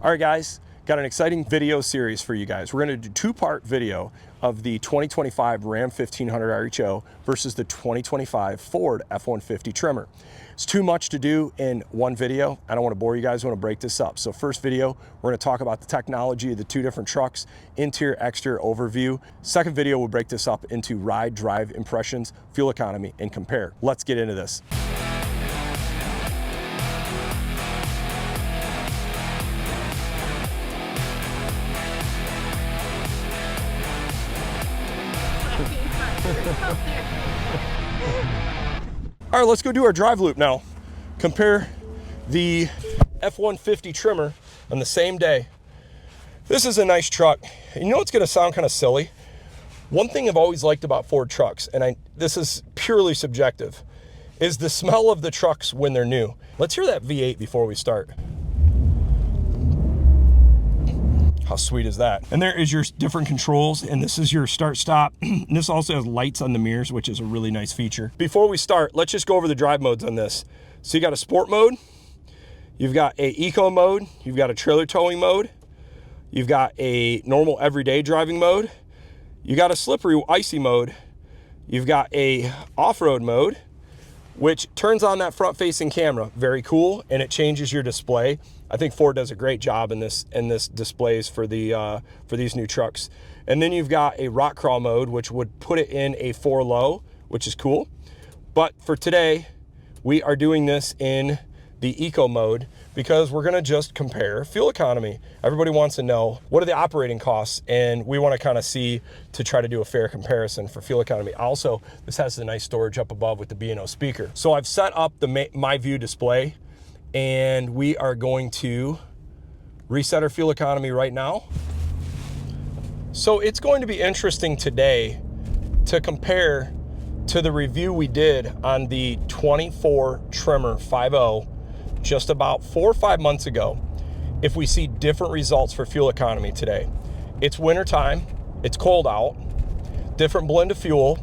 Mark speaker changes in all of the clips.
Speaker 1: All right, guys, got an exciting video series for you guys. We're going to do two-part video of the 2025 Ram 1500 RHO versus the 2025 Ford F-150 Tremor. It's too much to do in one video. I don't want to bore you guys. I want to break this up. So first video, we're going to talk about the technology of the two different trucks, interior, exterior overview. Second video, we'll break this up into ride, drive impressions, fuel economy, and compare. Let's get into this. All right, let's go do our drive loop now. Compare the F-150 Tremor on the same day. This is a nice truck. You know what's gonna sound kind of silly? One thing I've always liked about Ford trucks, and this is purely subjective, is the smell of the trucks when they're new. Let's hear that V8 before we start. How sweet is that? And there is your different controls, and this is your start stop. And this also has lights on the mirrors, which is a really nice feature. Before we start, let's just go over the drive modes on this. So you got a sport mode, you've got a eco mode, you've got a trailer towing mode, you've got a normal everyday driving mode, you got a slippery icy mode, you've got a off-road mode, which turns on that front-facing camera. Very cool, and it changes your display. I think Ford does a great job in this displays for these new trucks. And then you've got a rock crawl mode, which would put it in a 4 low, which is cool. But for today, we are doing this in the eco mode because we're gonna just compare fuel economy. Everybody wants to know what are the operating costs, and we want to kind of see to try to do a fair comparison for fuel economy. Also, this has a nice storage up above with the B&O speaker. So I've set up the My View display, and we are going to reset our fuel economy right now. So it's going to be interesting today to compare to the review we did on the 24 Tremor 5.0 just about 4 or 5 months ago, if we see different results for fuel economy today. It's winter time, it's cold out, different blend of fuel,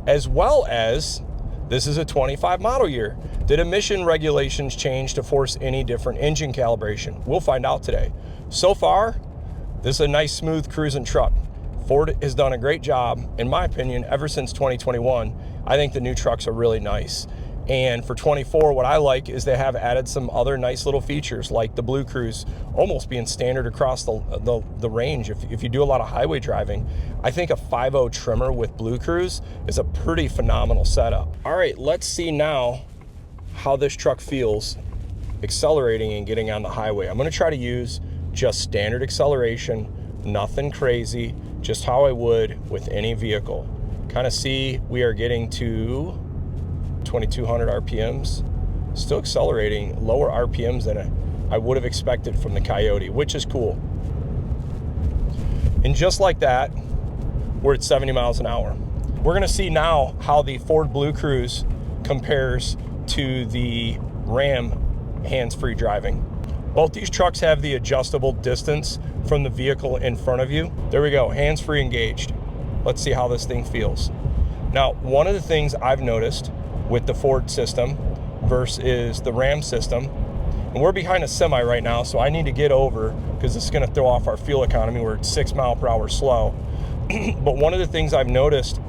Speaker 1: as well as this is a 25 model year. Did emission regulations change to force any different engine calibration? We'll find out today. So far, this is a nice, smooth cruising truck. Ford has done a great job, in my opinion, ever since 2021. I think the new trucks are really nice. And for 24, what I like is they have added some other nice little features like the Blue Cruise almost being standard across the range. If you do a lot of highway driving, I think a 5.0 Tremor with Blue Cruise is a pretty phenomenal setup. All right, let's see now how this truck feels accelerating and getting on the highway. I'm gonna try to use just standard acceleration, nothing crazy, just how I would with any vehicle. Kind of see we are getting to 2200 RPMs, still accelerating lower RPMs than I would have expected from the Coyote, which is cool. And just like that, we're at 70 miles an hour. We're gonna see now how the Ford Blue Cruise compares to the Ram hands-free driving. Both these trucks have the adjustable distance from the vehicle in front of you. There we go, hands-free engaged. Let's see how this thing feels. Now, one of the things I've noticed with the Ford system versus the Ram system, and we're behind a semi right now, so I need to get over because it's gonna throw off our fuel economy. We're at 6 mile per hour slow. But one of the things I've noticed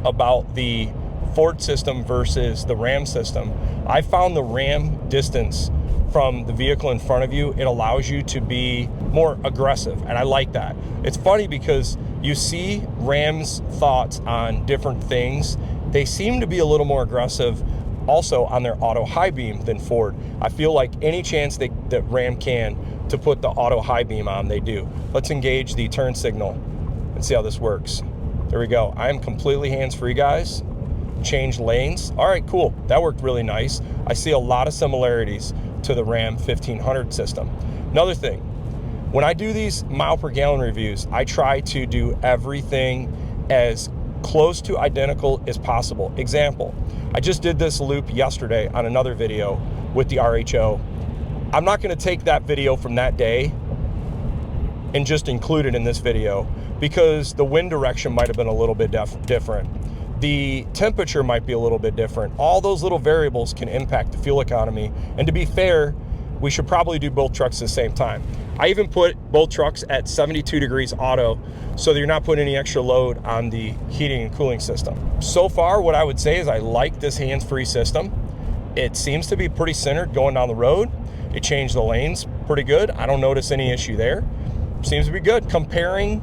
Speaker 1: about the Ford system versus the Ram system, I found the Ram distance from the vehicle in front of you, it allows you to be more aggressive, and I like that. It's funny because you see Ram's thoughts on different things. They seem to be a little more aggressive also on their auto high beam than Ford. I feel like any chance that Ram can to put the auto high beam on, they do. Let's engage the turn signal and see how this works. There we go. I am completely hands-free, guys. Change lanes. All right, cool. That worked really nice. I see a lot of similarities to the Ram 1500 system. Another thing, when I do these mile per gallon reviews, I try to do everything as close to identical as possible. Example, I just did this loop yesterday on another video with the RHO. I'm not gonna take that video from that day and just include it in this video because the wind direction might have been a little bit different. The temperature might be a little bit different. All those little variables can impact the fuel economy. And to be fair, we should probably do both trucks at the same time. I even put both trucks at 72 degrees auto so that you're not putting any extra load on the heating and cooling system. So far, what I would say is I like this hands-free system. It seems to be pretty centered going down the road. It changed the lanes pretty good. I don't notice any issue there. Seems to be good. Comparing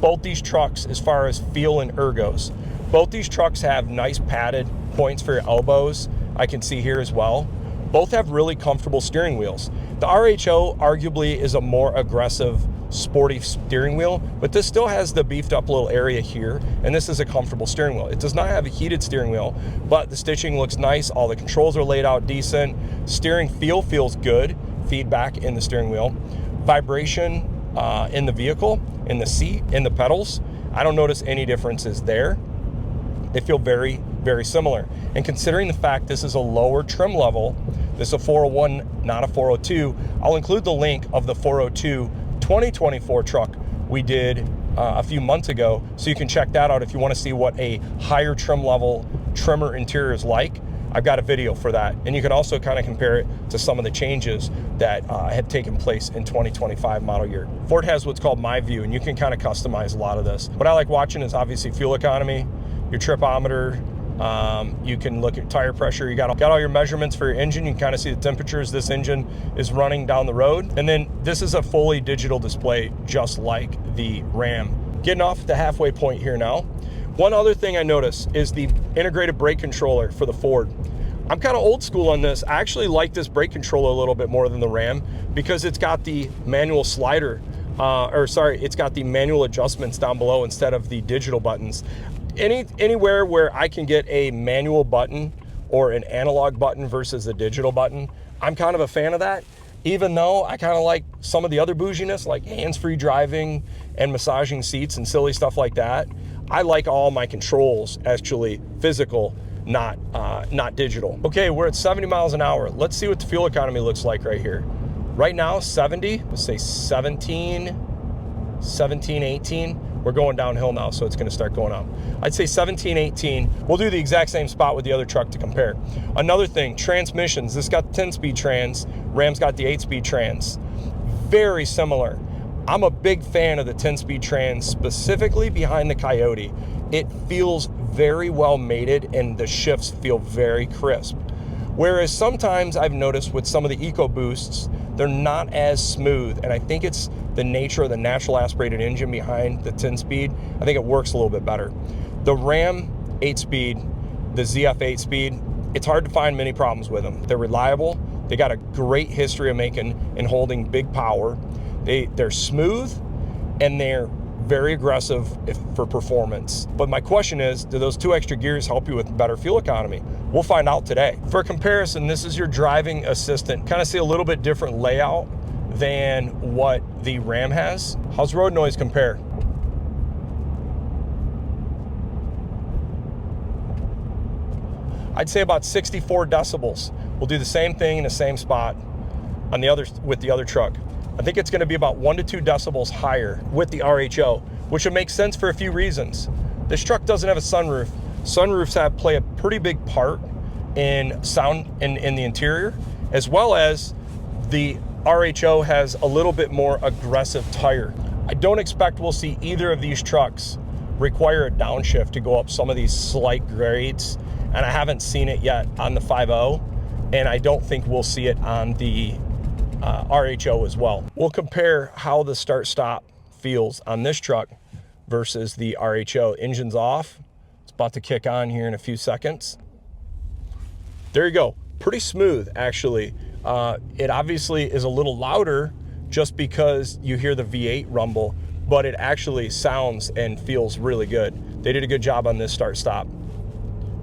Speaker 1: both these trucks as far as feel and ergos, both these trucks have nice padded points for your elbows. I can see here as well. Both have really comfortable steering wheels. The RHO arguably is a more aggressive, sporty steering wheel, but this still has the beefed up little area here, and this is a comfortable steering wheel. It does not have a heated steering wheel, but the stitching looks nice. All the controls are laid out decent. Steering feel feels good. Feedback in the steering wheel. Vibration in the vehicle, in the seat, in the pedals. I don't notice any differences there. They feel very, very similar. And considering the fact this is a lower trim level, this is a 401, not a 402, I'll include the link of the 402 2024 truck we did a few months ago, so you can check that out if you want to see what a higher trim level Tremor interior is like. I've got a video for that, and you can also kind of compare it to some of the changes that have taken place in 2025 model year. Ford has what's called My View, and you can kind of customize a lot of this. What I like watching is obviously fuel economy, your tripometer. You can look at tire pressure. You got all your measurements for your engine. You can kind of see the temperatures this engine is running down the road. And then this is a fully digital display, just like the Ram. Getting off the halfway point here now. One other thing I noticed is the integrated brake controller for the Ford. I'm kind of old school on this. I actually like this brake controller a little bit more than the Ram because it's got the manual slider, it's got the manual adjustments down below instead of the digital buttons. Anywhere where I can get a manual button or an analog button versus a digital button, I'm kind of a fan of that. Even though I kind of like some of the other bouginess, like hands-free driving and massaging seats and silly stuff like that, I like all my controls actually physical, not digital. Okay, we're at 70 miles an hour. Let's see what the fuel economy looks like right here. Right now, 70, let's say 17, 18. We're going downhill now, so it's gonna start going up. I'd say 17, 18. We'll do the exact same spot with the other truck to compare. Another thing, transmissions. This got 10-speed trans, Ram's got the 8-speed trans. Very similar. I'm a big fan of the 10-speed trans, specifically behind the Coyote. It feels very well mated and the shifts feel very crisp. Whereas sometimes I've noticed with some of the EcoBoosts, they're not as smooth, and I think it's the nature of the natural aspirated engine behind the 10-speed. I think it works a little bit better. The Ram 8-speed, the ZF 8-speed, it's hard to find many problems with them. They're reliable. They got a great history of making and holding big power. They're smooth, and they're very aggressive for performance. But my question is, do those 2 extra gears help you with better fuel economy? We'll find out today. For comparison, this is your driving assistant. Kind of see a little bit different layout than what the Ram has. How's road noise compare? I'd say about 64 decibels. We'll do the same thing in the same spot on the other with the other truck. I think it's going to be about 1 to 2 decibels higher with the RHO, which would make sense for a few reasons. This truck doesn't have a sunroof. Sunroofs play a pretty big part in sound in the interior, as well as the RHO has a little bit more aggressive tire. I don't expect we'll see either of these trucks require a downshift to go up some of these slight grades, and I haven't seen it yet on the 5.0, and I don't think we'll see it on the RHO as well. We'll compare how the start-stop feels on this truck versus the RHO. Engine's off. It's about to kick on here in a few seconds. There you go. Pretty smooth, actually. It obviously is a little louder just because you hear the V8 rumble, but it actually sounds and feels really good. They did a good job on this start-stop.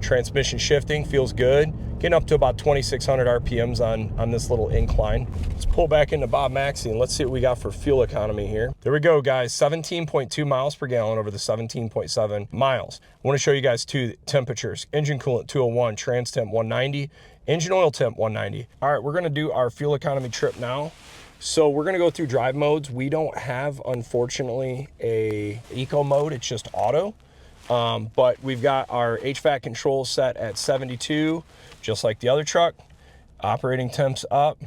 Speaker 1: Transmission shifting feels good. Getting up to about 2,600 RPMs on this little incline. Let's pull back into Bob Maxxey and let's see what we got for fuel economy here. There we go, guys. 17.2 miles per gallon over the 17.7 miles. I want to show you guys 2 temperatures. Engine coolant 201, trans temp 190, engine oil temp 190. All right, we're going to do our fuel economy trip now. So we're going to go through drive modes. We don't have, unfortunately, a eco mode. It's just auto. But we've got our HVAC control set at 72, just like the other truck. Operating temps up.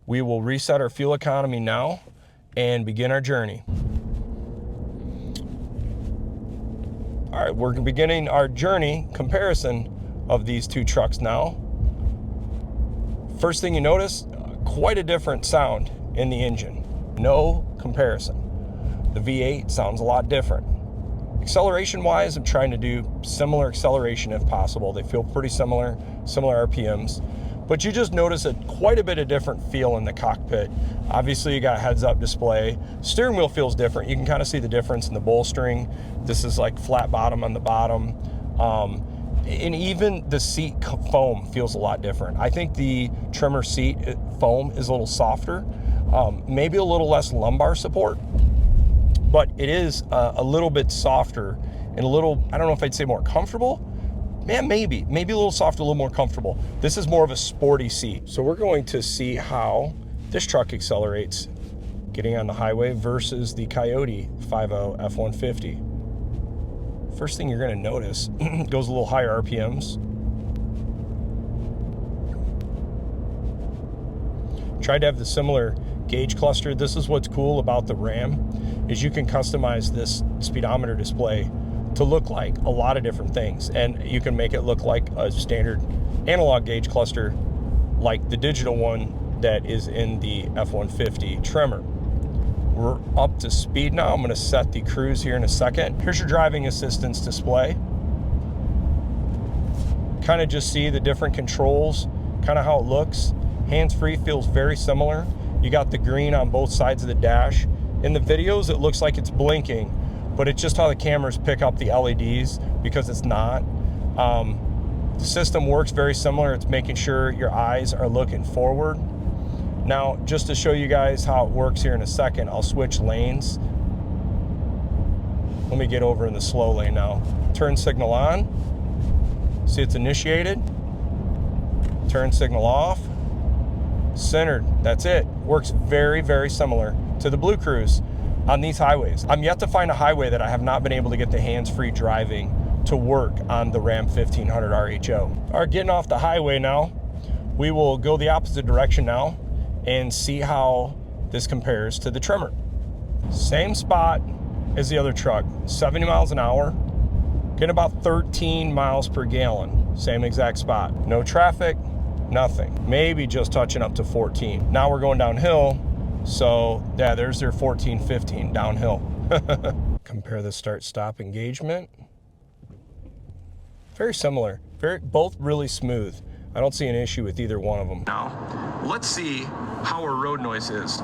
Speaker 1: We will reset our fuel economy now and begin our journey. All right, we're beginning our journey comparison of these two trucks now. First thing you notice, quite a different sound in the engine. No comparison. The V8 sounds a lot different. Acceleration wise, I'm trying to do similar acceleration if possible. They feel pretty similar RPMs, but you just notice quite a bit of different feel in the cockpit. Obviously you got a heads-up display. Steering wheel feels different. You can kind of see the difference in the bolstering. This is like flat bottom on the bottom. And even the seat foam feels a lot different. I think the Tremor seat foam is a little softer, maybe a little less lumbar support, but it is a little bit softer and a little, I don't know if I'd say more comfortable. Man, maybe a little softer, a little more comfortable. This is more of a sporty seat. So we're going to see how this truck accelerates getting on the highway versus the Coyote 50 F-150. First thing you're going to notice, goes a little higher RPMs. Tried to have the similar gauge cluster. This is what's cool about the Ram, is you can customize this speedometer display to look like a lot of different things. And you can make it look like a standard analog gauge cluster, like the digital one that is in the F-150 Tremor. We're up to speed now. I'm gonna set the cruise here in a second. Here's your driving assistance display. Kind of just see the different controls, kind of how it looks. Hands-free feels very similar. You got the green on both sides of the dash. In the videos, it looks like it's blinking, but it's just how the cameras pick up the LEDs because it's not. The system works very similar. It's making sure your eyes are looking forward. Now, just to show you guys how it works here in a second, I'll switch lanes. Let me get over in the slow lane now. Turn signal on. See, it's initiated. Turn signal off. Centered. That's it. Works very, very similar to the Blue Cruise on these highways. I'm yet to find a highway that I have not been able to get the hands-free driving to work on the Ram 1500 RHO. All right, getting off the highway now. We will go the opposite direction now and see how this compares to the Tremor. Same spot as the other truck, 70 miles an hour, getting about 13 miles per gallon, same exact spot. No traffic, nothing. Maybe just touching up to 14. Now we're going downhill, so yeah, there's their 14, 15 downhill. Compare the start-stop engagement. Very similar, both really smooth. I don't see an issue with either one of them. Now, let's see how our road noise is.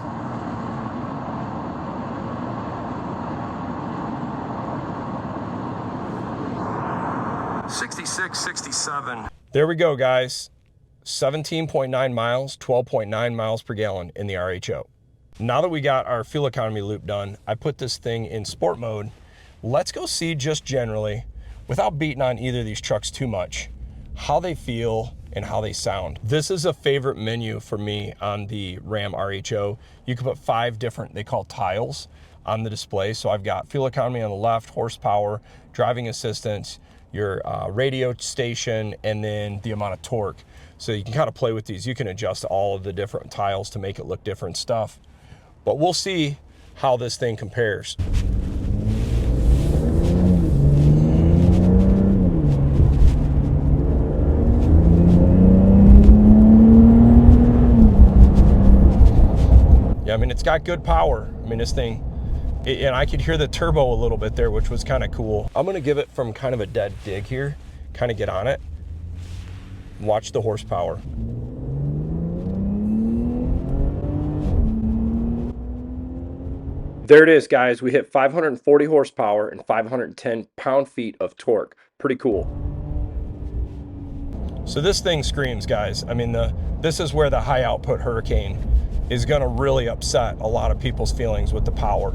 Speaker 1: "66, 67. There we go, guys. 17.9 miles, 12.9 miles per gallon in the RHO. Now that we got our fuel economy loop done, I put this thing in sport mode. Let's go see just generally, without beating on either of these trucks too much, how they feel and how they sound. This is a favorite menu for me on the Ram RHO. You can put 5 different, they call tiles, on the display. So I've got fuel economy on the left, horsepower, driving assistance, your radio station, and then the amount of torque. So you can kind of play with these. You can adjust all of the different tiles to make it look different stuff. But we'll see how this thing compares. I mean, it's got good power. I mean, this thing, and I could hear the turbo a little bit there, which was kind of cool. I'm gonna give it from kind of a dead dig here, kind of get on it. Watch the horsepower. There it is, guys. We hit 540 horsepower and 510 pound-feet of torque. Pretty cool. So this thing screams, guys. I mean, this is where the high output Hurricane is gonna really upset a lot of people's feelings with the power.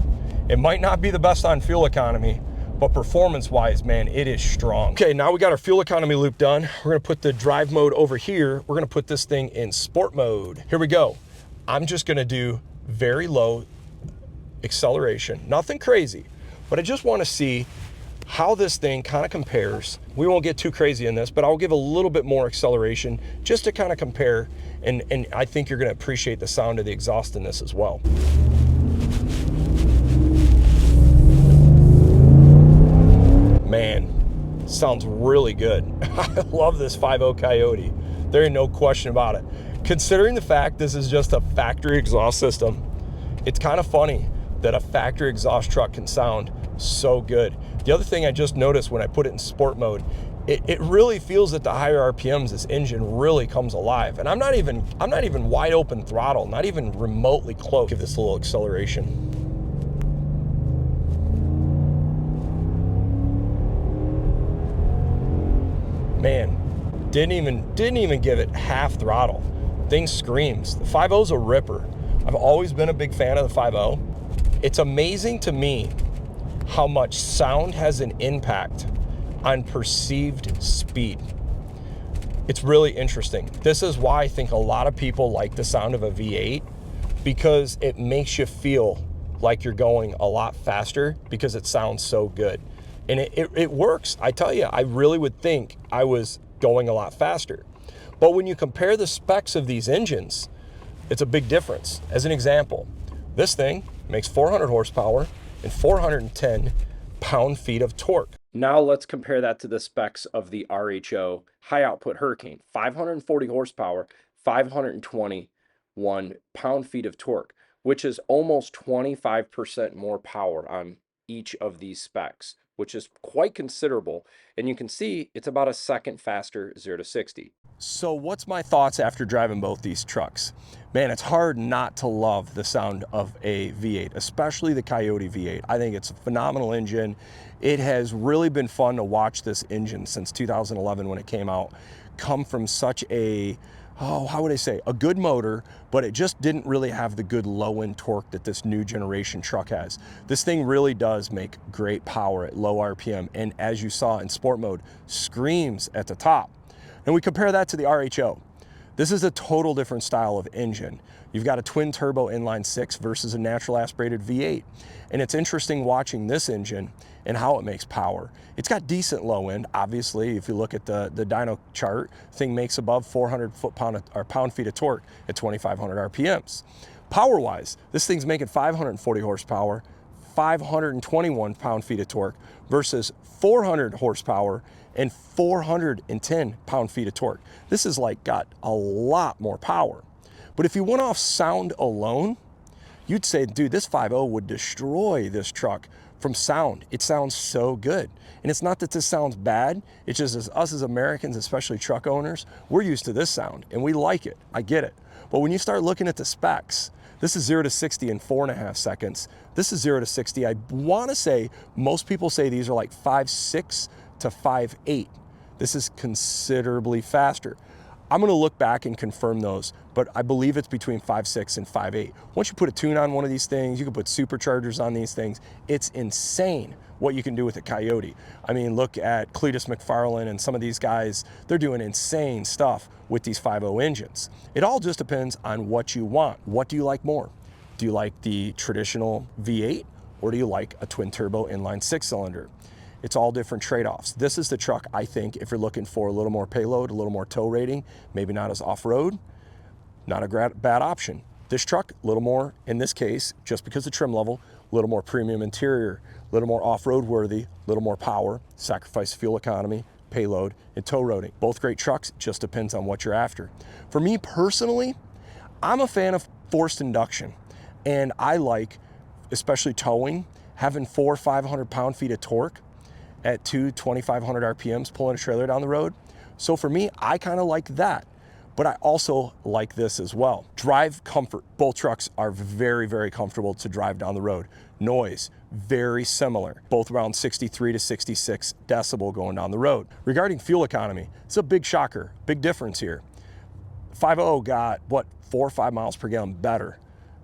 Speaker 1: It might not be the best on fuel economy, but performance-wise, man, it is strong. Okay, now we got our fuel economy loop done. We're gonna put the drive mode over here. We're gonna put this thing in sport mode. Here we go. I'm just gonna do very low acceleration, nothing crazy, but I just wanna see how this thing kind of compares. We won't get too crazy in this, but I'll give a little bit more acceleration just to kind of compare, and I think you're going to appreciate the sound of the exhaust in this as well. Man, sounds really good. I love this 5.0 Coyote. There ain't no question about it. Considering the fact this is just a factory exhaust system, it's kind of funny that a factory exhaust truck can sound so good. The other thing I just noticed when I put it in sport mode, it really feels at the higher RPMs, this engine really comes alive. And I'm not even wide open throttle, not even remotely close. Give this a little acceleration. Man, didn't even give it half throttle. Thing screams. The 5.0's a ripper. I've always been a big fan of the 5.0. It's amazing to me how much sound has an impact on perceived speed. It's really interesting. This is why I think a lot of people like the sound of a V8, because it makes you feel like you're going a lot faster because it sounds so good. And it works. I tell you, I really would think I was going a lot faster. But when you compare the specs of these engines, it's a big difference. As an example, this thing makes 400 horsepower and 410 pound-feet of torque. Now let's compare that to the specs of the RHO high output Hurricane. 540 horsepower, 521 pound-feet of torque, which is almost 25% more power on each of these specs, which is quite considerable. And you can see it's about a second faster 0 to 60. So what's my thoughts after driving both these trucks? Man, it's hard not to love the sound of a V8, especially the Coyote V8. I think it's a phenomenal engine. It has really been fun to watch this engine since 2011 when it came out come from such a, how would I say, a good motor, but it just didn't really have the good low-end torque that this new generation truck has. This thing really does make great power at low RPM, and as you saw in sport mode, screams at the top. And we compare that to the RHO. This is a total different style of engine. You've got a twin turbo inline 6 versus a natural aspirated V8. And it's interesting watching this engine and how it makes power. It's got decent low end. Obviously, if you look at the dyno chart, thing makes above 400 pound-feet of torque at 2,500 RPMs. Power-wise, this thing's making 540 horsepower, 521 pound-feet of torque versus 400 horsepower and 410 pound-feet of torque. This is like got a lot more power. But if you went off sound alone, you'd say, dude, this 5.0 would destroy this truck from sound. It sounds so good. And it's not that this sounds bad, it's just as us as Americans, especially truck owners, we're used to this sound and we like it, I get it. But when you start looking at the specs, this is 0 to 60 in 4.5 seconds. This is 0 to 60. I wanna say, most people say these are like 5.6 to 5.8. This is considerably faster. I'm gonna look back and confirm those, but I believe it's between 5.6 and 5.8. Once you put a tune on one of these things, you can put superchargers on these things. It's insane what you can do with a Coyote. I mean, look at Cletus McFarlane and some of these guys, they're doing insane stuff with these 5.0 engines. It all just depends on what you want. What do you like more? Do you like the traditional V8 or do you like a twin turbo inline 6-cylinder? It's all different trade-offs. This is the truck, I think, if you're looking for a little more payload, a little more tow rating, maybe not as off-road, not a bad option. This truck, a little more, in this case, just because of trim level, a little more premium interior, a little more off-road worthy, a little more power, sacrifice fuel economy, payload, and tow rating. Both great trucks, just depends on what you're after. For me personally, I'm a fan of forced induction, and I like, especially towing, having 400 or 500 pound-feet of torque at 2,500 RPMs pulling a trailer down the road. So for me, I kind of like that, but I also like this as well. Drive comfort. Both trucks are very, very comfortable to drive down the road. Noise, very similar. Both around 63 to 66 decibel going down the road. Regarding fuel economy, it's a big shocker, big difference here. 5.0 got, what, 4 or 5 miles per gallon better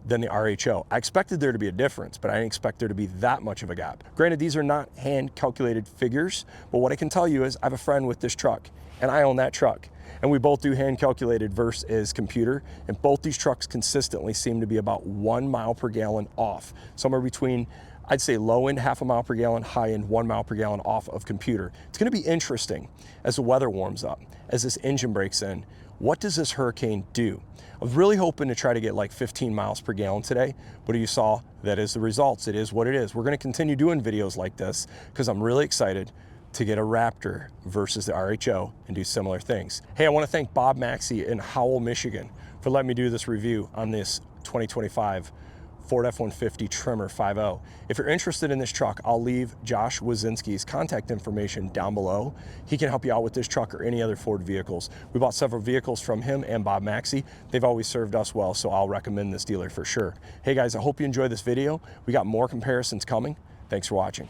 Speaker 1: than the RHO. I expected there to be a difference, but I didn't expect there to be that much of a gap. Granted, these are not hand calculated figures, but what I can tell you is I have a friend with this truck and I own that truck. And we both do hand calculated versus computer, and both these trucks consistently seem to be about 1 mile per gallon off, somewhere between I'd say low end 0.5 mile per gallon, high end 1 mile per gallon off of computer. It's gonna be interesting as the weather warms up, as this engine breaks in. What does this Hurricane do? I was really hoping to try to get like 15 miles per gallon today, but you saw that is the results. It is what it is. We're gonna continue doing videos like this because I'm really excited to get a Raptor versus the RHO and do similar things. Hey, I wanna thank Bob Maxxey in Howell, Michigan for letting me do this review on this 2025 Ford F-150 Tremor 5.0. If you're interested in this truck, I'll leave Josh Wisniewski's contact information down below. He can help you out with this truck or any other Ford vehicles. We bought several vehicles from him and Bob Maxxey. They've always served us well, so I'll recommend this dealer for sure. Hey guys, I hope you enjoyed this video. We got more comparisons coming. Thanks for watching.